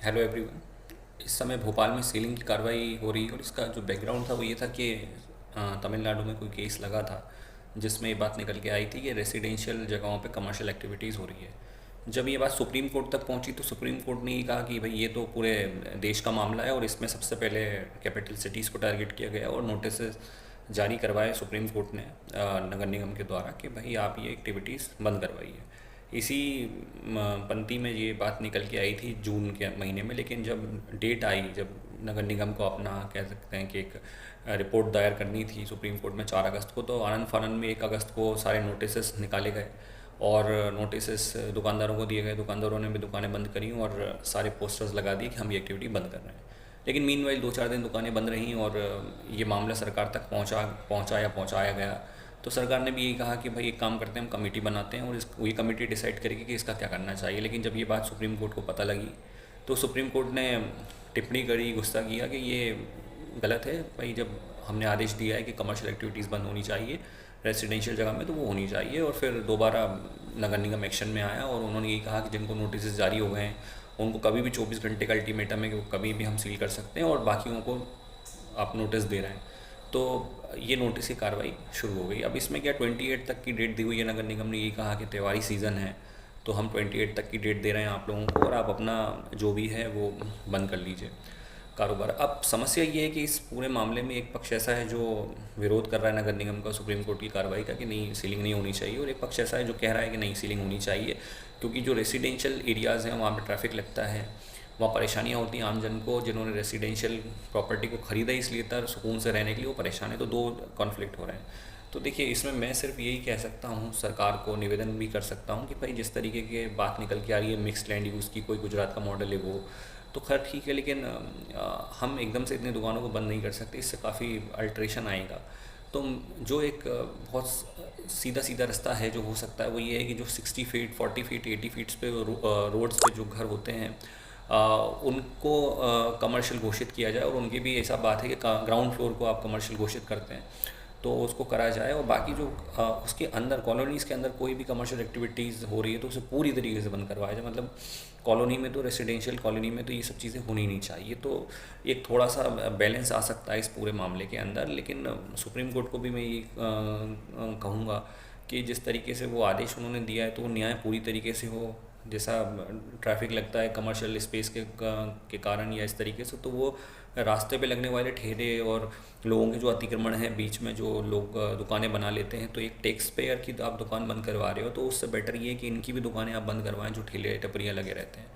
Hello everyone. इस समय भोपाल में सीलिंग की कार्रवाई हो रही है और इसका जो बैकग्राउंड था वो ये था कि तमिलनाडु में कोई केस लगा था जिसमें ये बात निकल के आई थी कि रेसिडेंशियल जगहों पे कमर्शियल एक्टिविटीज़ हो रही है। जब ये बात सुप्रीम कोर्ट तक पहुंची तो सुप्रीम कोर्ट ने ये कहा कि भाई ये तो पूरे देश का मामला है और इसमें सबसे पहले कैपिटल सिटीज़ को टारगेट किया गया और नोटिस जारी करवाए सुप्रीम कोर्ट ने नगर निगम के द्वारा कि भाई आप ये एक्टिविटीज़ बंद करवाइए। इसी पंक्ति में ये बात निकल के आई थी जून के महीने में, लेकिन जब डेट आई, जब नगर निगम को अपना कह सकते हैं कि एक रिपोर्ट दायर करनी थी सुप्रीम कोर्ट में 4 अगस्त को, तो आनंद फानंद में 1 अगस्त को सारे नोटिस निकाले गए और नोटिस दुकानदारों को दिए गए। दुकानदारों ने भी दुकानें बंद करी और सारे पोस्टर्स लगा दिए कि हम ये एक्टिविटी बंद कर रहे हैं। लेकिन मीनवाइल 2-4 दिन दुकानें बंद रहीं और ये मामला सरकार तक पहुंचाया गया। तो सरकार ने भी यही कहा कि भाई एक काम करते हैं, हम कमेटी बनाते हैं और ये कमेटी डिसाइड करेगी कि इसका क्या करना चाहिए। लेकिन जब ये बात सुप्रीम कोर्ट को पता लगी तो सुप्रीम कोर्ट ने टिप्पणी करी, गुस्सा किया कि ये गलत है भाई। जब हमने आदेश दिया है कि कमर्शियल एक्टिविटीज़ बंद होनी चाहिए रेसिडेंशियल जगह में, तो वो होनी चाहिए। और फिर दोबारा नगर निगम एक्शन में आया और उन्होंने यही कहा कि जिनको नोटिस जारी हो गए हैं उनको कभी भी 24 घंटे का अल्टीमेटम है कि वो कभी भी हम सील कर सकते हैं और बाकियों को आप नोटिस दे रहे हैं। तो ये नोटिस की कार्रवाई शुरू हो गई। अब इसमें क्या 28 तक की डेट दी हुई है। नगर निगम ने ये कहा कि त्योहारी सीज़न है तो हम 28 तक की डेट दे रहे हैं आप लोगों को और आप अपना जो भी है वो बंद कर लीजिए कारोबार। अब समस्या ये है कि इस पूरे मामले में एक पक्ष ऐसा है जो विरोध कर रहा है नगर निगम का सुप्रीम कोर्ट की कार्रवाई का कि नहीं, सीलिंग नहीं होनी चाहिए, और एक पक्ष ऐसा है जो कह रहा है कि नहीं, सीलिंग होनी चाहिए, क्योंकि जो रेसिडेंशियल एरियाज़ हैं वहाँ पर ट्रैफिक लगता है, वहाँ परेशानियाँ होती हैं आम जन को जिन्होंने रेसिडेंशियल प्रॉपर्टी को ख़रीदा इसलिए था सुकून से रहने के लिए, वो परेशान है। तो दो कॉन्फ्लिक्ट हो रहे हैं। तो देखिए, इसमें मैं सिर्फ यही कह सकता हूँ, सरकार को निवेदन भी कर सकता हूँ कि भाई जिस तरीके की बात निकल के आ रही है मिक्स्ड लैंड यूज़ की, कोई गुजरात का मॉडल है वो तो खैर ठीक है, लेकिन हम एकदम से इतनी दुकानों को बंद नहीं कर सकते, इससे काफ़ी अल्ट्रेशन आएगा। तो जो एक बहुत सीधा सीधा रास्ता है जो हो सकता है वो ये है कि जो 60 फीट 40 फीट 80 फीट्स पे रोड्स पे जो घर होते हैं उनको कमर्शियल घोषित किया जाए, और उनकी भी ऐसा बात है कि ग्राउंड फ्लोर को आप कमर्शियल घोषित करते हैं तो उसको करा जाए, और बाकी जो उसके अंदर कॉलोनीज़ के अंदर कोई भी कमर्शियल एक्टिविटीज़ हो रही है तो उसे पूरी तरीके से बंद करवाया जाए। मतलब कॉलोनी में तो रेसिडेंशियल कॉलोनी में तो ये सब चीज़ें होनी नहीं चाहिए। तो एक थोड़ा सा बैलेंस आ सकता है इस पूरे मामले के अंदर। लेकिन सुप्रीम कोर्ट को भी मैं ये कहूँगा कि जिस तरीके से वो आदेश उन्होंने दिया है तो वो न्याय पूरी तरीके से हो। जैसा ट्रैफिक लगता है कमर्शियल स्पेस के कारण या इस तरीके से, तो वो रास्ते पे लगने वाले ठेले और लोगों के जो अतिक्रमण है बीच में जो लोग दुकानें बना लेते हैं, तो एक टैक्स पेयर की आप दुकान बंद करवा रहे हो, तो उससे बेटर ये है कि इनकी भी दुकानें आप बंद करवाएं जो ठेले टपरियाँ लगे रहते हैं।